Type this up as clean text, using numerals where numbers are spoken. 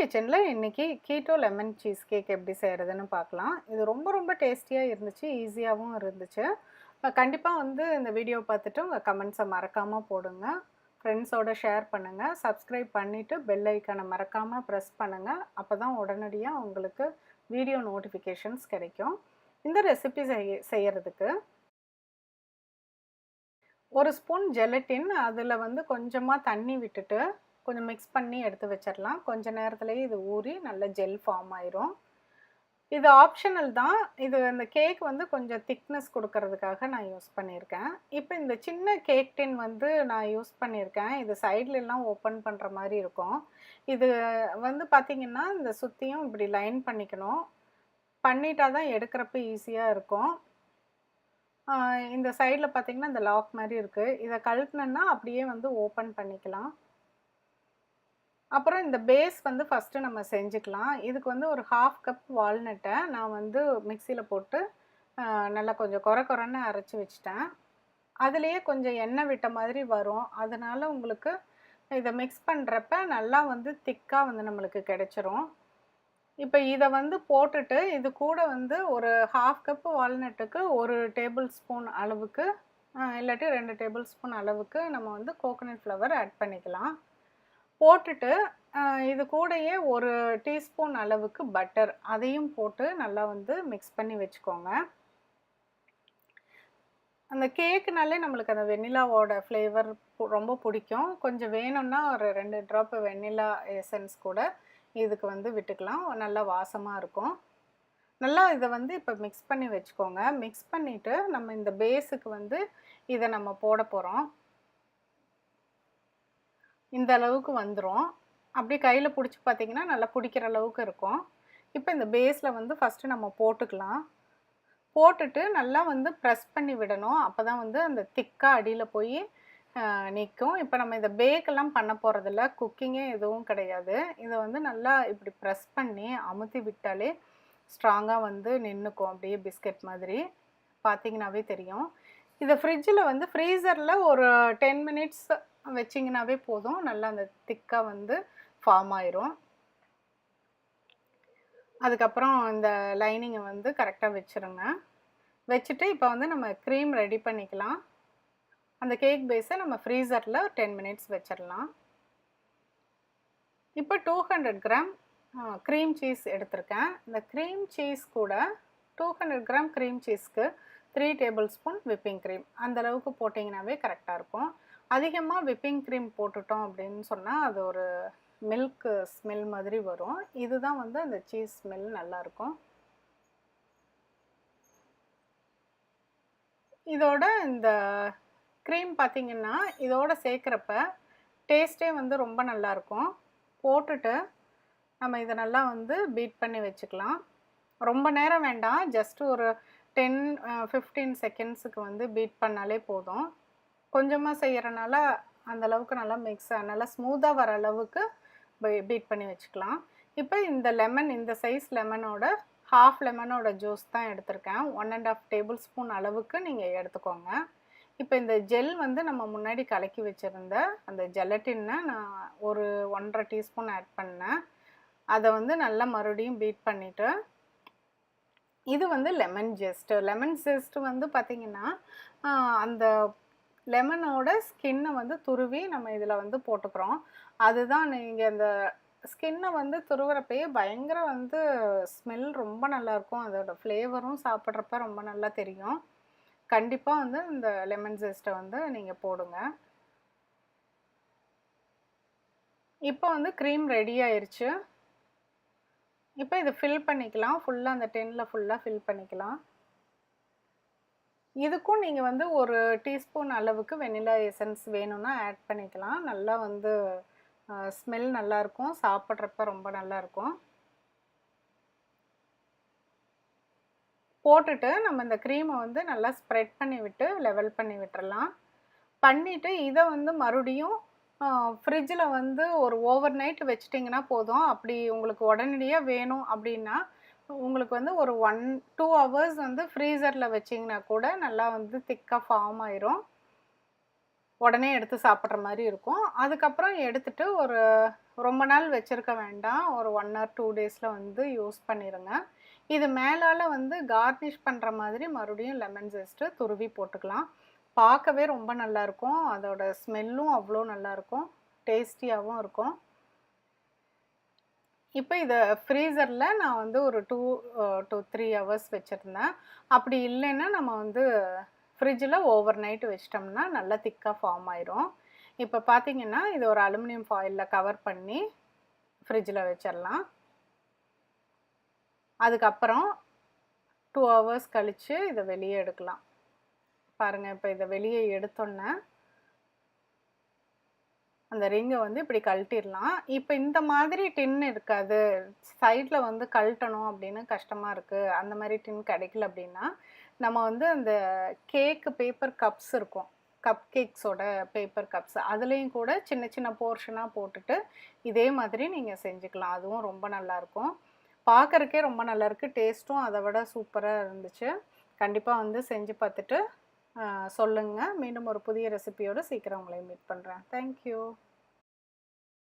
கிச்சன்ல இன்னைக்கு keto lemon cheese cake எப்படி செய்கிறதுன்னு பார்க்கலாம். இது ரொம்ப ரொம்ப டேஸ்டியாக இருந்துச்சு, ஈஸியாகவும் இருந்துச்சு. கண்டிப்பாக வந்து இந்த வீடியோ பார்த்துட்டு உங்கள் கமெண்ட்ஸை மறக்காமல் போடுங்க. ஃப்ரெண்ட்ஸோட ஷேர் பண்ணுங்கள். சப்ஸ்கிரைப் பண்ணிவிட்டு பெல் ஐக்கானை மறக்காமல் ப்ரெஸ் பண்ணுங்கள். அப்போ தான் உடனடியாக உங்களுக்கு வீடியோ நோட்டிஃபிகேஷன்ஸ் கிடைக்கும். இந்த ரெசிபி செய்யறதுக்கு ஒரு ஸ்பூன் ஜெலட்டின், அதில் வந்து கொஞ்சமாக தண்ணி விட்டுட்டு கொஞ்சம் மிக்ஸ் பண்ணி எடுத்து வச்சிடலாம். கொஞ்ச நேரத்துலேயே இது ஊறி நல்ல ஜெல் ஃபார்ம் ஆயிரும். இது ஆப்ஷனல் தான். இது அந்த கேக் வந்து கொஞ்சம் திக்னஸ் கொடுக்கறதுக்காக நான் யூஸ் பண்ணியிருக்கேன். இப்போ இந்த சின்ன கேக் டின் வந்து நான் யூஸ் பண்ணியிருக்கேன். இது சைட்லலாம் ஓப்பன் பண்ணுற மாதிரி இருக்கும். இது வந்து பார்த்திங்கன்னா இந்த சுற்றியும் இப்படி லைன் பண்ணிக்கணும். பண்ணிட்டா தான் எடுக்கிறப்ப ஈஸியாக இருக்கும். இந்த சைடில் பார்த்திங்கன்னா இந்த லாக் மாதிரி இருக்குது. இதை கழட்டினோன்னா அப்படியே வந்து ஓப்பன் பண்ணிக்கலாம். அப்புறம் இந்த பேஸ் வந்து ஃபஸ்ட்டு நம்ம செஞ்சுக்கலாம். இதுக்கு வந்து ஒரு 1/2 கப் வால்நட்டை நான் வந்து மிக்சியில் போட்டு நல்லா கொஞ்சம் கொரன்னு அரைச்சி வச்சுட்டேன். அதுலேயே கொஞ்சம் எண்ணெய் விட்ட மாதிரி வரும். அதனால் உங்களுக்கு இதை மிக்ஸ் பண்ணுறப்ப நல்லா வந்து திக்காக வந்து நம்மளுக்கு கிடைச்சிரும். இப்போ இதை வந்து போட்டுட்டு இது கூட வந்து ஒரு 1/2 கப் வால்நட்டுக்கு 1 டேபிள் ஸ்பூன் அளவுக்கு இல்லாட்டி 2 டேபிள் ஸ்பூன் அளவுக்கு நம்ம வந்து கோகோனட் ஃப்ளவர் ஆட் பண்ணிக்கலாம். போட்டுட்டு இது கூடயே 1 டீஸ்பூன் அளவுக்கு பட்டர் அதையும் போட்டு நல்லா வந்து மிக்ஸ் பண்ணி வச்சுக்கோங்க. அந்த கேக்குனாலே நம்மளுக்கு அந்த வெண்ணிலாவோட ஃப்ளேவர் ரொம்ப பிடிக்கும். கொஞ்சம் வேணும்னா ஒரு 2 ட்ராப் வெண்ணிலா எசன்ஸ் கூட இதுக்கு வந்து விட்டுக்கலாம். நல்லா வாசமாக இருக்கும். நல்லா இதை வந்து இப்போ மிக்ஸ் பண்ணி வச்சுக்கோங்க. மிக்ஸ் பண்ணிவிட்டு நம்ம இந்த பேஸுக்கு வந்து இதை நம்ம போட போகிறோம். இந்த அளவுக்கு வந்துடும். அப்படியே கையில் பிடிச்சி பார்த்திங்கன்னா நல்லா பிடிக்கிற அளவுக்கு இருக்கும். இப்போ இந்த பேஸில் வந்து ஃபஸ்ட்டு நம்ம போட்டுக்கலாம். போட்டுட்டு நல்லா வந்து ப்ரெஸ் பண்ணி விடணும். அப்போ தான் வந்து அந்த திக்காக அடியில் போய் நிற்கும். இப்போ நம்ம இதை பேக்கெல்லாம் பண்ண போகிறதில்ல, குக்கிங்கே எதுவும் கிடையாது. இதை வந்து நல்லா இப்படி ப்ரெஸ் பண்ணி அமுத்தி விட்டாலே ஸ்ட்ராங்காக வந்து நின்றுக்கும். அப்படியே பிஸ்கட் மாதிரி பார்த்திங்கனாவே தெரியும். இதை ஃப்ரிட்ஜில் வந்து ஃப்ரீசரில் ஒரு 10 மினிட்ஸ் வச்சிங்கனாவே போதும். நல்லா அந்த திக்காக வந்து ஃபார்ம் ஆயிரும். அதுக்கப்புறம் இந்த லைனிங்கை வந்து கரெக்டாக வச்சுருங்க. வச்சுட்டு இப்போ வந்து நம்ம க்ரீம் ரெடி பண்ணிக்கலாம். அந்த கேக் பேஸை நம்ம ஃப்ரீசரில் 10 மினிட்ஸ் வச்சிடலாம். இப்போ 200 கிராம் க்ரீம் சீஸ் எடுத்திருக்கேன். இந்த க்ரீம் சீஸ் கூட 200 கிராம் க்ரீம் சீஸ்க்கு 3 டேபிள் ஸ்பூன் விப்பிங் க்ரீம் அந்தளவுக்கு போட்டிங்கனாவே கரெக்டாக இருக்கும். அதிகமாக விப்பிங் க்ரீம் போட்டுட்டோம் அப்படின்னு சொன்னால் அது ஒரு மில்க் ஸ்மெல் மாதிரி வரும். இதுதான் வந்து அந்த சீஸ் ஸ்மெல் நல்லாயிருக்கும். இதோட இந்த க்ரீம் பார்த்திங்கன்னா இதோட சேர்க்குறப்ப டேஸ்ட்டே வந்து ரொம்ப நல்லாயிருக்கும். போட்டுட்டு நம்ம இதை நல்லா வந்து பீட் பண்ணி வச்சுக்கலாம். ரொம்ப நேரம் வேண்டாம், ஜஸ்ட் ஒரு 10-15 செகண்ட்ஸுக்கு வந்து பீட் பண்ணாலே போதும். கொஞ்சமாக செய்கிறனால அந்தளவுக்கு நல்லா நல்லா ஸ்மூத்தாக வர அளவுக்கு பீட் பண்ணி வச்சுக்கலாம். இப்போ இந்த லெமன், இந்த சைஸ் லெமனோட 1/2 லெமனோட ஜூஸ் தான் எடுத்திருக்கேன். 1.5 டேபிள் ஸ்பூன் அளவுக்கு நீங்கள் எடுத்துக்கோங்க. இப்போ இந்த ஜெல் வந்து நம்ம முன்னாடி கலக்கி வச்சுருந்த அந்த ஜெலட்டினை நான் ஒரு 1.5 டீஸ்பூன் ஆட் பண்ணேன். அதை வந்து நல்லா மறுபடியும் பீட் பண்ணிவிட்டு இது வந்து லெமன் ஜெஸ்ட் வந்து பார்த்திங்கன்னா அந்த லெமனோட ஸ்கின்னை வந்து துருவி நம்ம இதில் வந்து போட்டுக்கிறோம். அதுதான் நீங்கள் இந்த ஸ்கின்னை வந்து துருவுறப்பயே பயங்கர வந்து ஸ்மெல் ரொம்ப நல்லாயிருக்கும். அதோட ஃப்ளேவரும் சாப்பிட்றப்ப ரொம்ப நல்லா தெரியும். கண்டிப்பாக வந்து இந்த லெமன் ஜெஸ்ட்டை வந்து நீங்கள் போடுங்க. இப்போ வந்து க்ரீம் ரெடி ஆயிடுச்சு. இப்போ இதை ஃபில் பண்ணிக்கலாம். ஃபுல்லாக அந்த டென்னில் ஃபுல்லாக ஃபில் பண்ணிக்கலாம். இதுக்கும் நீங்கள் வந்து ஒரு டீஸ்பூன் அளவுக்கு வெனிலா எசன்ஸ் வேணும்னா ஆட் பண்ணிக்கலாம். நல்லா வந்து ஸ்மெல் நல்லாயிருக்கும், சாப்பிட்றப்ப ரொம்ப நல்லாயிருக்கும். போட்டுட்டு நம்ம இந்த க்ரீமை வந்து நல்லா ஸ்ப்ரெட் பண்ணி விட்டு லெவல் பண்ணி விட்டுறலாம். பண்ணிவிட்டு இதை வந்து மறுபடியும் ஃப்ரிட்ஜில் வந்து ஒரு ஓவர் நைட் வச்சிட்டிங்கன்னா போதும். அப்படி உங்களுக்கு உடனடியாக வேணும் அப்படின்னா உங்களுக்கு வந்து ஒரு 1-2 ஹவர்ஸ் வந்து ஃப்ரீசரில் வச்சிங்கன்னா கூட நல்லா வந்து திக்காக ஃபார்ம் ஆயிரும். உடனே எடுத்து சாப்பிட்ற மாதிரி இருக்கும். அதுக்கப்புறம் எடுத்துட்டு ஒரு ரொம்ப நாள் வச்சுருக்க வேண்டாம். ஒரு 1 ஆர் 2 டேஸில் வந்து யூஸ் பண்ணிடுங்க. இது மேலால் வந்து கார்னிஷ் பண்ணுற மாதிரி மறுபடியும் லெமன் ஜெஸ்ட்டு துருவி போட்டுக்கலாம். பார்க்கவே ரொம்ப நல்லாயிருக்கும். அதோட ஸ்மெல்லும் அவ்வளோ நல்லாயிருக்கும். டேஸ்டியாகவும் இருக்கும். இப்போ இதை ஃப்ரீசரில் நான் வந்து ஒரு 2 to 3 ஹவர்ஸ் வச்சுருந்தேன். அப்படி இல்லைன்னா நம்ம வந்து ஃப்ரிட்ஜில் ஓவர் நைட் வச்சிட்டோம்னா நல்லா திக்காக ஃபார்ம் ஆயிரும். இப்போ பார்த்தீங்கன்னா இது ஒரு அலுமினியம் ஃபாயிலில் கவர் பண்ணி ஃப்ரிட்ஜில் வச்சிடலாம். அதுக்கப்புறம் 2 ஹவர்ஸ் கழித்து இதை வெளியே எடுக்கலாம். பாருங்கள், இப்போ இதை வெளியே எடுத்தோன்னே அந்த ரிங்கை வந்து இப்படி கழட்டிடலாம். இப்போ இந்த மாதிரி டின் இருக்காது, சைடில் வந்து கழட்டணும் அப்படின்னு கஷ்டமாக இருக்குது, அந்த மாதிரி டின் கிடைக்கல அப்படின்னா நம்ம வந்து அந்த கேக்கு பேப்பர் கப்ஸ் இருக்கும், கப் கேக்ஸோட பேப்பர் கப்ஸ், அதுலேயும் கூட சின்ன சின்ன போர்ஷனாக போட்டுட்டு இதே மாதிரி நீங்கள் செஞ்சுக்கலாம். அதுவும் ரொம்ப நல்லாயிருக்கும். பார்க்குறக்கே ரொம்ப நல்லாயிருக்கு. டேஸ்ட்டும் அதை விட சூப்பராக இருந்துச்சு. கண்டிப்பாக வந்து செஞ்சு பார்த்துட்டு சொல்லுங்கள். மீண்டும் ஒரு புதிய ரெசிபியோடு சீக்கிரம் உங்களை மீட் பண்ணுறேன். தேங்க்யூ.